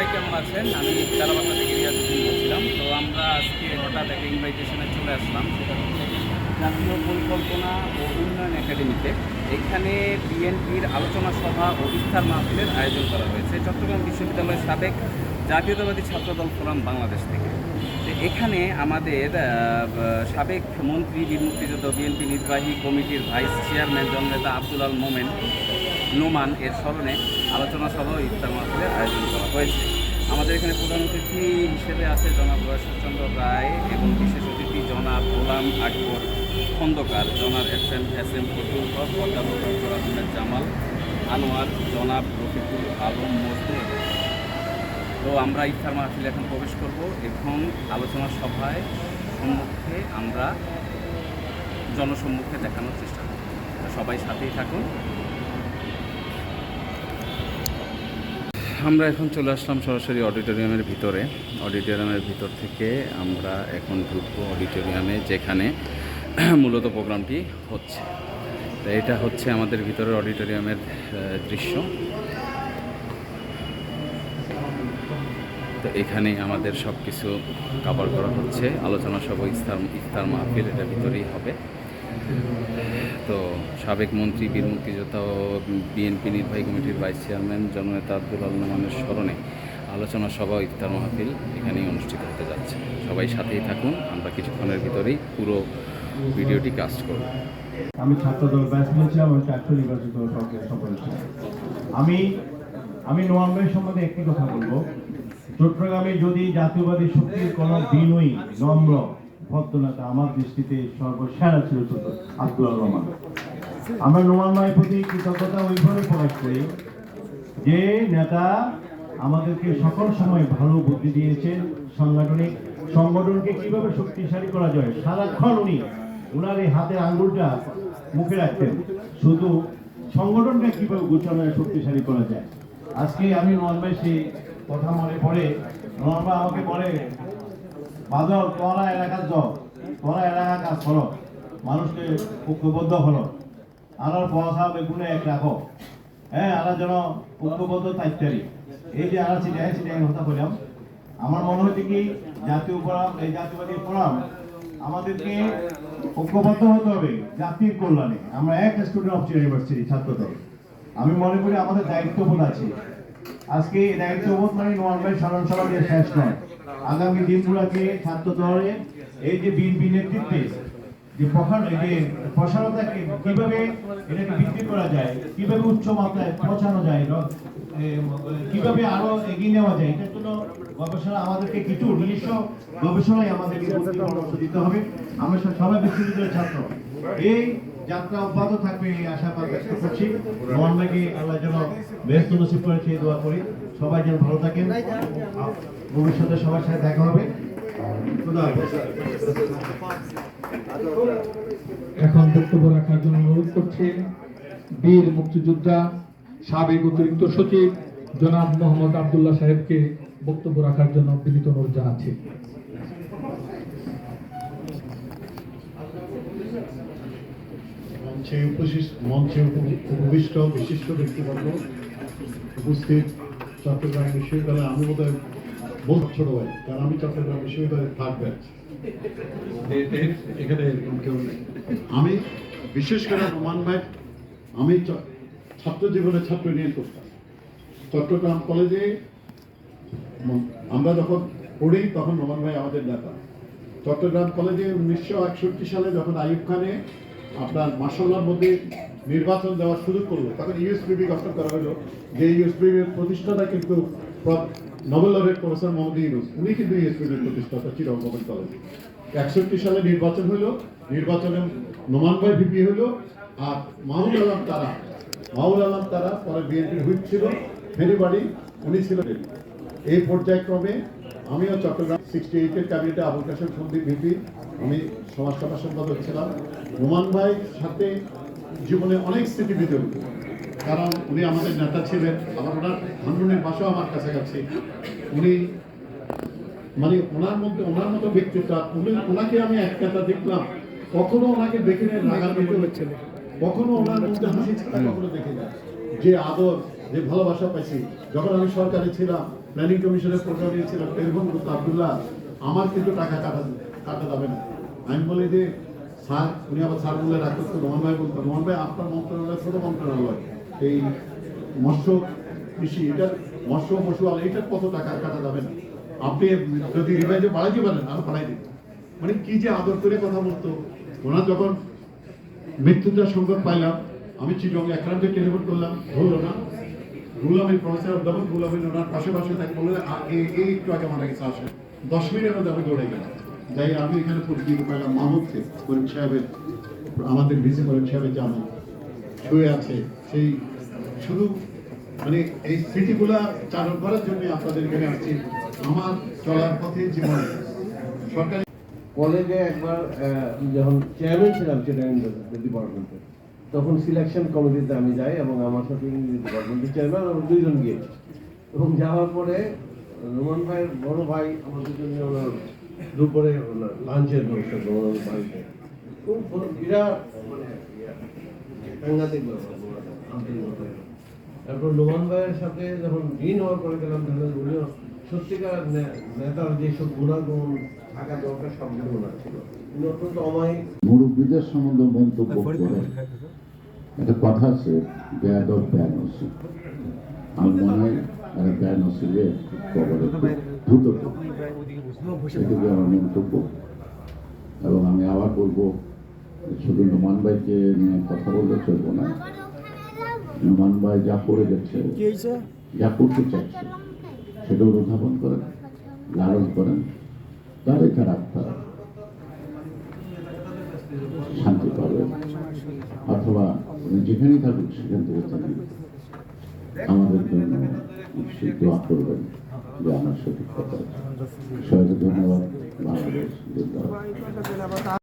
সবাই কেমন আছেন? আমি কালাবাসা থেকে রিয়াজুদ্দিন বলছিলাম। তো আমরা আজকে হঠাৎ একটা ইনভাইটেশনে চলে আসলাম, সেটা হচ্ছে জাতীয় পরিকল্পনা ও উন্নয়ন একাডেমিতে। এখানে বিএনপির আলোচনা সভা ও ইফতার মাহফিলের আয়োজন করা হয়েছে চট্টগ্রাম বিশ্ববিদ্যালয়ের সাবেক জাতীয়তাবাদী ছাত্রদল ফোরাম বাংলাদেশ থেকে। তো এখানে আমাদের সাবেক মন্ত্রী, বীর মুক্তিযোদ্ধা, বিএনপি নির্বাহী কমিটির ভাইস চেয়ারম্যান জননেতা আব্দুল আল নোমান এর স্মরণে আলোচনা সভা ও ইফতার মাহফিলের আয়োজন করা হয়েছে। আমাদের এখানে প্রধান অতিথি হিসেবে আছে জনাব ঈশ্বরচন্দ্র রায় এবং বিশেষ অতিথি জনাব গোলাম আকবর খন্দকার, জনাব এস এম ফজলুল হক, অধ্যাপক ডক্টর আহমেদ জামাল আনোয়ার, জনাব রফিকুল আলম মজনু। তো আমরা ইফতার মাহফিলে এখন প্রবেশ করব এবং আলোচনা সভায় সম্মুখে আমরা জনসম্মুখে দেখানোর চেষ্টা করব। সবাই সাথেই থাকুন। আমরা এখন চলে আসলাম সরাসরি অডিটোরিয়ামের ভিতরে। অডিটোরিয়ামের ভিতর থেকে আমরা এখন ঢুকবো অডিটোরিয়ামে, যেখানে মূলত প্রোগ্রামটি হচ্ছে। তো এটা হচ্ছে আমাদের ভিতরের অডিটোরিয়ামের দৃশ্য। তো এখানেই আমাদের সব কিছু কভার করা হচ্ছে। আলোচনা সভা ইফতার মাহফিল এটার ভিতরেই হবে। তো সাবেক মন্ত্রী, বীর মুক্তিযোদ্ধা ও বিএনপি নির্বাহী কমিটির ভাইস চেয়ারম্যান জননেতা আব্দুল আল নোমানের স্মরণে আলোচনা সভা ও ইফতার মাহফিল এখানেই অনুষ্ঠিত হতে যাচ্ছে। সবাই সাথেই থাকুন, আমরা কিছুক্ষণের ভিতরেই পুরো ভিডিওটি কাস্ট করব। আমি ছাত্রদল ব্যাচ বলছিলাম এবং ছাত্র নির্বাচিত সদস্য। আমি নোমান ভাই সম্বন্ধে একটি কথা বলবো। চট্টগ্রামে যদি জাতীয়বাদী শক্তির কোনো বিনয়ী, নম্র, ভদ্রনেতা আমার দৃষ্টিতে সর্বসেরা ছিল আব্দুল আল নোমান। আমরা নোমান ভাইয়ের প্রতি কৃতজ্ঞতা ওইভাবে প্রকাশ করি যে নেতা আমাদেরকে সকল সময় ভালো বুদ্ধি দিয়েছেন। সংগঠনকে কিভাবে শক্তিশালী করা যায় সারাক্ষণ উনার এই হাতের আঙ্গুলটা মুখে রাখতেন, শুধু সংগঠনকে কিভাবে গুছানো শক্তিশালী করা যায়। আজকে আমি নোমান ভাই সেই কথা মনে পড়ে, নোমান ভাই আমাকে বলে, বাদল তোরা এলাকার তোরা এলাকা কাজ করো, মানুষকে ঐক্যবদ্ধ হলো, আনার পয়সা বেগুনে এক রাখো, হ্যাঁ আনার যেন ঐক্যবদ্ধ ইত্যাদি। এই যে আনা চিটাই কথা বললাম, আমার মনে হচ্ছে কি জাতীয় ফোরাম, এই জাতীয়বাদী ফোরাম আমাদেরকে ঐক্যবদ্ধ হতে হবে জাতির কল্যাণে। আমরা এক স্টুডেন্ট অফ ইউনিভার্সিটি ছাত্রদল, আমি মনে করি আমাদের দায়িত্ববোধ আছে। আজকে এই দায়িত্ববোধ মানে নোমান ভাই স্মরণ সভা দিয়ে শেষ নয়। আগামী দিনগুলোকে ছাত্রদলের এই যে বিএনপি নেতৃত্বে যে প্রসারতাকে কিভাবে এটাকে বৃদ্ধি করা যায়, কিভাবে উচ্চ মাত্রায় পৌঁছানো যায়, কিভাবে আরো এগিয়ে নেওয়া যায়, এটার জন্য গবেষণা আমাদেরকে কিছু নিজস্ব গবেষণায় আমাদেরকে পরামর্শ দিতে হবে। আমরা সবাই বিশ্ববিদ্যালয়ের ছাত্র, এই যাত্রা অব্যাহত থাকবে এই আশাবাদ ব্যক্ত করছি। নোমান ভাইকে আল্লাহ যেন ব্যস্ত নসিব করে সেই দোয়া করি। সবাই যেন ভালো থাকেন, ভবিষ্যতে সবার সাথে দেখা হবে। এখন বক্তব্য রাখার জন্য অনুরোধ করছি বীর মুক্তিযোদ্ধা সাবেক অতিরিক্ত সচিব জনাব মোহাম্মদ আব্দুল্লাহ সাহেবকে বক্তব্য রাখার জন্য বিনীত অনুরোধ জানাচ্ছি। মঞ্চে উপবিষ্ট বিশিষ্ট ব্যক্তিবর্গ, উপস্থিত চট্টগ্রাম বিশ্ববিদ্যালয়ে, আমি বোধহয় বহুত ছোট ভাই, কারণ আমি চট্টগ্রাম বিশ্ববিদ্যালয়ে থাকবে এখানে কেউ নেই। আমি বিশেষ করে নোমান ভাই, আমি ছাত্র জীবনে ছাত্র নিয়ে করতাম চট্টগ্রাম কলেজে। আমরা যখন পড়ি তখন নোমান ভাই আমাদের নেতা। চট্টগ্রাম কলেজে 1961 সালে যখন আইয়ুব খানে আপনার মাসাল্লার মধ্যে নির্বাচন দেওয়ার সুযোগ করলো, তখন ইউএসপিবি গঠন করা হলো। যে ইউএসপিবির প্রতিষ্ঠাতা কিন্তু Nobel laureate professor Mohammad Yunus, উনি কিন্তু ইউএসপিবির প্রতিষ্ঠাতা চিটাগং গভর্নমেন্ট কলেজ। 61 সালে নির্বাচন হলো, নির্বাচনে নোমান ভাই ভিপি হলো, আর মাহমুদ আলম তারা পরে বিএনপির হুইপ ছিল, ফেরিবাড়ি উনি ছিলেন। এই পর্যায়ক্রমে আমিও চট্টগ্রাম 68-এর ক্যাবিনেটে আবুল কাসেম সন্দীপ ভিপি, আমি সমাজসেবা সম্পাদক ছিলাম। নোমান ভাই সাথে জীবনে অনেক স্মৃতি বিজড়িত, কারণ উনি আমাদের নেতা ছিলেন। আবার ওনার ধানমন্ডির বাসাও আমার কাছাকাছি। উনি মানে ওনার মতো ব্যক্তিত্ব, ওনাকে আমি এক কথা দেখলাম, কখনো ওনাকে দেখে রাগান্বিত হচ্ছে, কখনো ওনার মধ্যে হাসি ছাড়া কখনো দেখে না। যে আদর, যে ভালোবাসা পাইছি, যখন আমি সরকারে ছিলাম প্ল্যানিং কমিশনের প্রোগ্রাম নিয়েছিলাম, টেলিফোন করতো, আব্দুল্লাহ আমার কিন্তু টাকা কাটা যাবে না। আমি বলি যে স্যার, উনি আবার স্যার বলে রাখতো, রোহন ভাই বলতো, রোহন ভাই আপনার মন্ত্রণালয় ছোট মন্ত্রণালয়, এই মৎস্য কৃষি, এটার মৎস্য পশু এইটার কত টাকা কাটা যাবে না, আপনি যদি রিভাইজে বাড়াইতে পারেন আরো বাড়াই দিন। মানে কি যে আদর করে কথা বলতো। ওনার যখন মৃত্যুটার সংকট পাইলাম, আমি চিটং একরামকে টেলিফোন করলাম, ধরলো না। রুলামিন প্রফেসর অধ্যাপক রুলামিন ওনার পাশে তাকে বললেন এই একটু আগে মারা গেছে, আসে 10 মিনিটের মধ্যে আমি দৌড়ে গেলাম। যাই আমি এখানে পরিচিত পাইলাম মাহমুদকে, করিম সাহেবের, আমাদের ভিসি করিম সাহেবের জামাই শুয়ে আছে। সেই শুধু মানে এই স্মৃতিগুলা চালন করার জন্য আপনাদের এখানে আসছি। আমার চলার পথে জীবনে সরকারি কলেজে একবার যখন চেয়ারম্যান ছিলাম সেটা ডিপার্টমেন্টে, তখন সিলেকশন কমিটিতে আমি যাই এবং আমার সাথে ইংরেজি ডিপার্টমেন্টের চেয়ারম্যান আমরা দুইজন গিয়েছি। এবং যাওয়ার পরে রোমান ভাইয়ের বড় ভাই আমাদের জন্য ওনার দুপুরে লাঞ্চের অনুষ্ঠান রোমান বাড়িতে খুব বিরাট মানে সাংঘাতিক ব্যাপার, আন্তরিকতা। তারপর নোমান ভাইয়ের সাথে যখন ডিন হওয়ার পরে গেলাম, তাহলে উনিও সত্যিকার নেতার যেসব গুণাগুণ থাকা দরকার সবগুলো ওনার ছিল। উনি অত্যন্ত অমায়িক। মুরব্বীদের সম্বন্ধে মন্তব্য করে একটা কথা আছে, বেয়াদব জ্ঞান আছে। আমার মনে হয় একটা জ্ঞান আছে যে কবরে দ্রুত এটুকু আমার মন্তব্য। এবং আমি আবার বলবো, শুধু নোমান ভাইকে নিয়ে কথা বললে চলবো না। নোমান ভাই যা করে গেছে, যা করতে চাইছে, সেটা অনুধাবন করেন, লালন করেন, তাহলে তার আত্মা শান্তি পাবে। অথবা যেখানেই থাকুক সেখান থেকে থাকি আমাদের জন্য দোয়া করবেন যে আমার সঠিক কথা। সবাইকে ধন্যবাদ। বাংলাদেশ জিন্দাবাদ।